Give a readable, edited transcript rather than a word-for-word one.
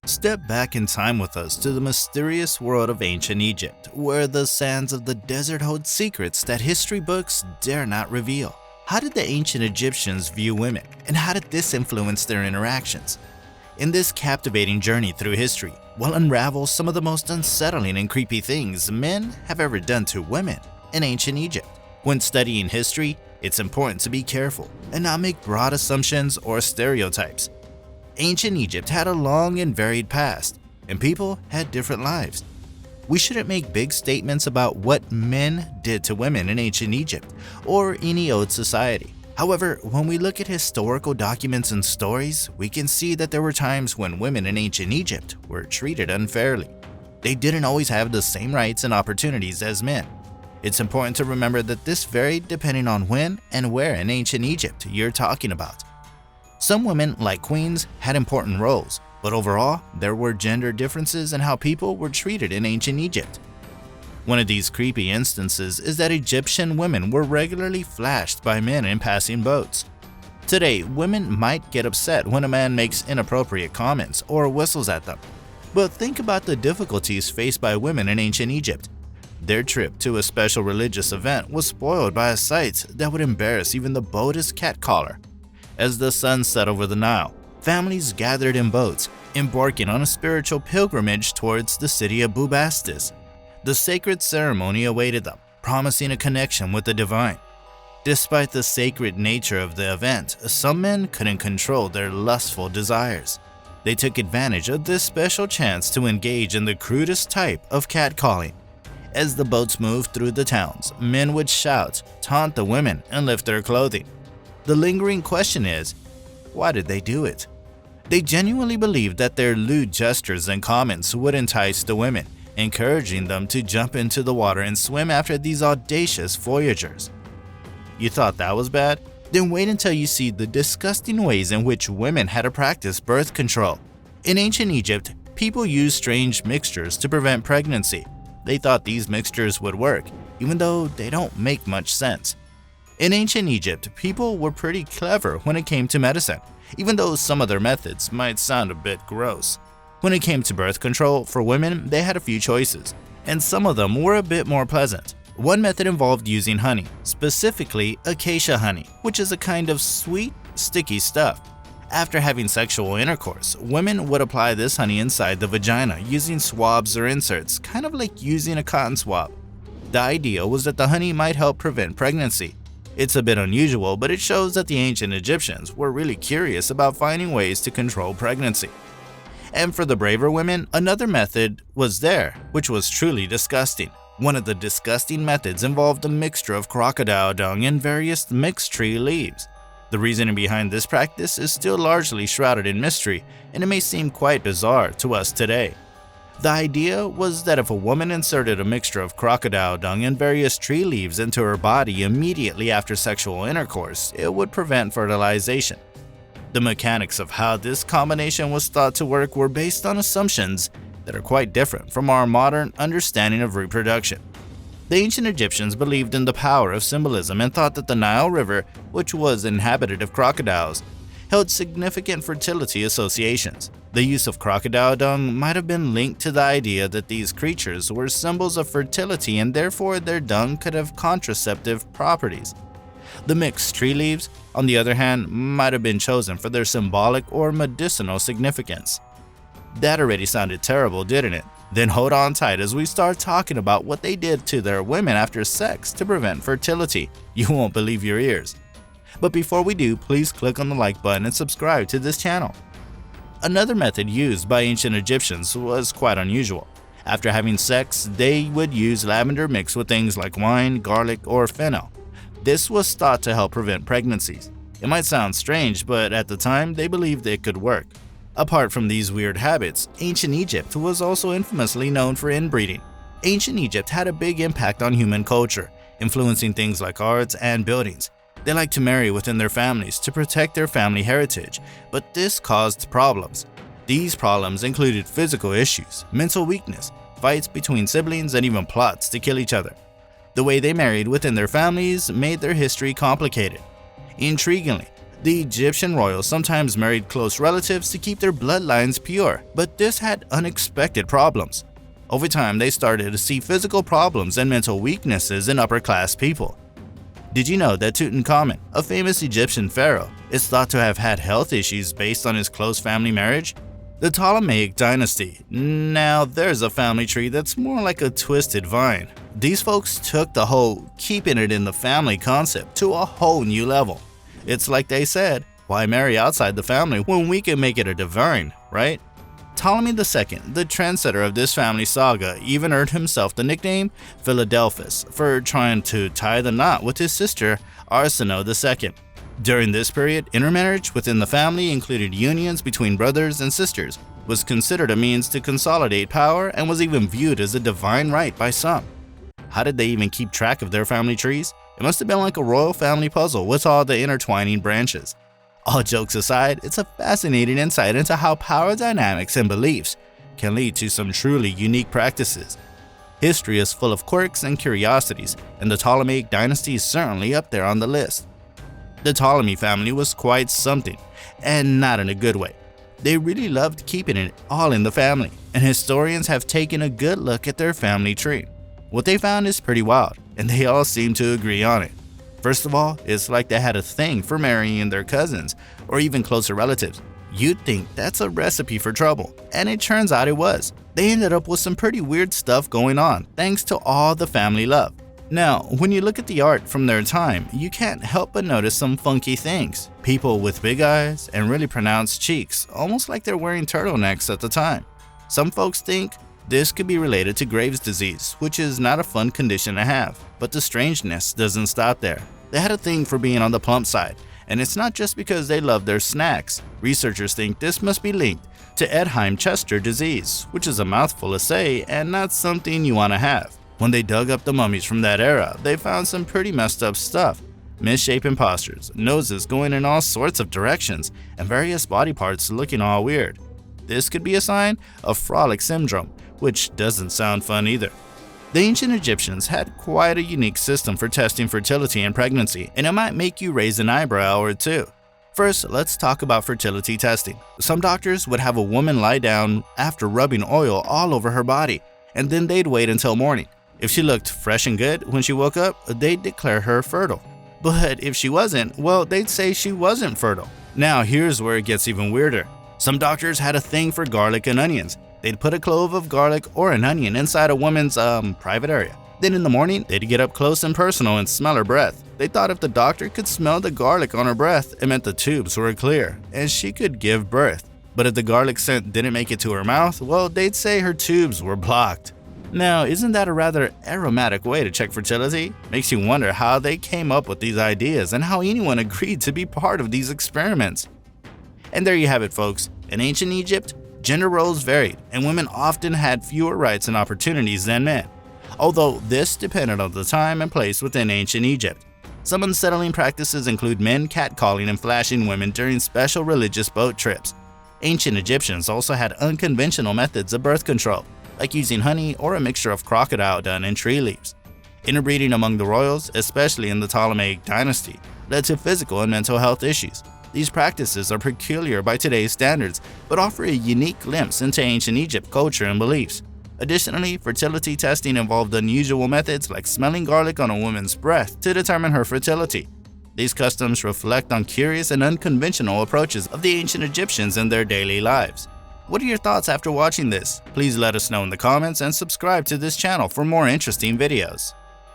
Step back in time with us to the mysterious world of ancient Egypt, where the sands of the desert hold secrets that history books dare not reveal. How did the ancient Egyptians view women, and how did this influence their interactions? In this captivating journey through history, we'll unravel some of the most unsettling and creepy things men have ever done to women in ancient Egypt. When studying history, it's important to be careful and not make broad assumptions or stereotypes. Ancient Egypt had a long and varied past, and people had different lives. We shouldn't make big statements about what men did to women in ancient Egypt or any old society. However, when we look at historical documents and stories, we can see that there were times when women in ancient Egypt were treated unfairly. They didn't always have the same rights and opportunities as men. It's important to remember that this varied depending on when and where in ancient Egypt you're talking about. Some women, like queens, had important roles, but overall, there were gender differences in how people were treated in ancient Egypt. One of these creepy instances is that Egyptian women were regularly flashed by men in passing boats. Today, women might get upset when a man makes inappropriate comments or whistles at them. But think about the difficulties faced by women in ancient Egypt. Their trip to a special religious event was spoiled by a sight that would embarrass even the boldest catcaller. As the sun set over the Nile, families gathered in boats, embarking on a spiritual pilgrimage towards the city of Bubastis. The sacred ceremony awaited them, promising a connection with the divine. Despite the sacred nature of the event, some men couldn't control their lustful desires. They took advantage of this special chance to engage in the crudest type of catcalling. As the boats moved through the towns, men would shout, taunt the women, and lift their clothing. The lingering question is, why did they do it? They genuinely believed that their lewd gestures and comments would entice the women, encouraging them to jump into the water and swim after these audacious voyagers. You thought that was bad? Then wait until you see the disgusting ways in which women had to practice birth control. In ancient Egypt, people used strange mixtures to prevent pregnancy. They thought these mixtures would work, even though they don't make much sense. In ancient Egypt, people were pretty clever when it came to medicine, even though some of their methods might sound a bit gross. When it came to birth control for women, they had a few choices, and some of them were a bit more pleasant. One method involved using honey, specifically acacia honey, which is a kind of sweet, sticky stuff. After having sexual intercourse, women would apply this honey inside the vagina using swabs or inserts, kind of like using a cotton swab. The idea was that the honey might help prevent pregnancy. It's a bit unusual, but it shows that the ancient Egyptians were really curious about finding ways to control pregnancy. And for the braver women, another method was there, which was truly disgusting. One of the disgusting methods involved a mixture of crocodile dung and various mixed tree leaves. The reasoning behind this practice is still largely shrouded in mystery, and it may seem quite bizarre to us today. The idea was that if a woman inserted a mixture of crocodile dung and various tree leaves into her body immediately after sexual intercourse, it would prevent fertilization. The mechanics of how this combination was thought to work were based on assumptions that are quite different from our modern understanding of reproduction. The ancient Egyptians believed in the power of symbolism and thought that the Nile River, which was inhabited of crocodiles, held significant fertility associations. The use of crocodile dung might have been linked to the idea that these creatures were symbols of fertility and therefore their dung could have contraceptive properties. The mixed tree leaves, on the other hand, might have been chosen for their symbolic or medicinal significance. That already sounded terrible, didn't it? Then hold on tight as we start talking about what they did to their women after sex to prevent fertility. You won't believe your ears. But before we do, please click on the like button and subscribe to this channel. Another method used by ancient Egyptians was quite unusual. After having sex, they would use lavender mixed with things like wine, garlic, or fennel. This was thought to help prevent pregnancies. It might sound strange, but at the time, they believed it could work. Apart from these weird habits, ancient Egypt was also infamously known for inbreeding. Ancient Egypt had a big impact on human culture, influencing things like arts and buildings. They liked to marry within their families to protect their family heritage, but this caused problems. These problems included physical issues, mental weakness, fights between siblings, and even plots to kill each other. The way they married within their families made their history complicated. Intriguingly, The Egyptian royals sometimes married close relatives to keep their bloodlines pure, but this had unexpected problems. Over time, they started to see physical problems and mental weaknesses in upper-class people. Did you know that Tutankhamun, a famous Egyptian pharaoh, is thought to have had health issues based on his close family marriage? The Ptolemaic dynasty. Now, there's a family tree that's more like a twisted vine. These folks took the whole keeping it in the family concept to a whole new level. It's like they said, why marry outside the family when we can make it a divine, right? Ptolemy II, the trendsetter of this family saga, even earned himself the nickname Philadelphus for trying to tie the knot with his sister Arsinoe II. During this period, intermarriage within the family included unions between brothers and sisters, was considered a means to consolidate power, and was even viewed as a divine right by some. How did they even keep track of their family trees? It must have been like a royal family puzzle with all the intertwining branches. All jokes aside, it's a fascinating insight into how power dynamics and beliefs can lead to some truly unique practices. History is full of quirks and curiosities, and the Ptolemaic dynasty is certainly up there on the list. The Ptolemy family was quite something, and not in a good way. They really loved keeping it all in the family, and historians have taken a good look at their family tree. What they found is pretty wild, and they all seem to agree on it. First of all, it's like they had a thing for marrying their cousins, or even closer relatives. You'd think that's a recipe for trouble, and it turns out it was. They ended up with some pretty weird stuff going on, thanks to all the family love. Now, when you look at the art from their time, you can't help but notice some funky things. People with big eyes and really pronounced cheeks, almost like they're wearing turtlenecks at the time. Some folks think this could be related to Graves' disease, which is not a fun condition to have, but the strangeness doesn't stop there. They had a thing for being on the plump side, and it's not just because they love their snacks. Researchers think this must be linked to Erdheim-Chester disease, which is a mouthful to say and not something you want to have. When they dug up the mummies from that era, they found some pretty messed up stuff. Misshapen postures, noses going in all sorts of directions, and various body parts looking all weird. This could be a sign of frolic syndrome, which doesn't sound fun either. The ancient Egyptians had quite a unique system for testing fertility and pregnancy, and it might make you raise an eyebrow or two. First, let's talk about fertility testing. Some doctors would have a woman lie down after rubbing oil all over her body, and then they'd wait until morning. If she looked fresh and good when she woke up, they'd declare her fertile. But if she wasn't, well, they'd say she wasn't fertile. Now here's where it gets even weirder. Some doctors had a thing for garlic and onions. They'd put a clove of garlic or an onion inside a woman's private area. Then in the morning, they'd get up close and personal and smell her breath. They thought if the doctor could smell the garlic on her breath, it meant the tubes were clear and she could give birth. But if the garlic scent didn't make it to her mouth, well, they'd say her tubes were blocked. Now, isn't that a rather aromatic way to check fertility? Makes you wonder how they came up with these ideas and how anyone agreed to be part of these experiments. And there you have it, folks. In ancient Egypt, gender roles varied, and women often had fewer rights and opportunities than men, although this depended on the time and place within ancient Egypt. Some unsettling practices include men catcalling and flashing women during special religious boat trips. Ancient Egyptians also had unconventional methods of birth control, like using honey or a mixture of crocodile dung and tree leaves. Interbreeding among the royals, especially in the Ptolemaic dynasty, led to physical and mental health issues. These practices are peculiar by today's standards, but offer a unique glimpse into ancient Egypt culture and beliefs. Additionally, fertility testing involved unusual methods like smelling garlic on a woman's breath to determine her fertility. These customs reflect on curious and unconventional approaches of the ancient Egyptians in their daily lives. What are your thoughts after watching this? Please let us know in the comments and subscribe to this channel for more interesting videos.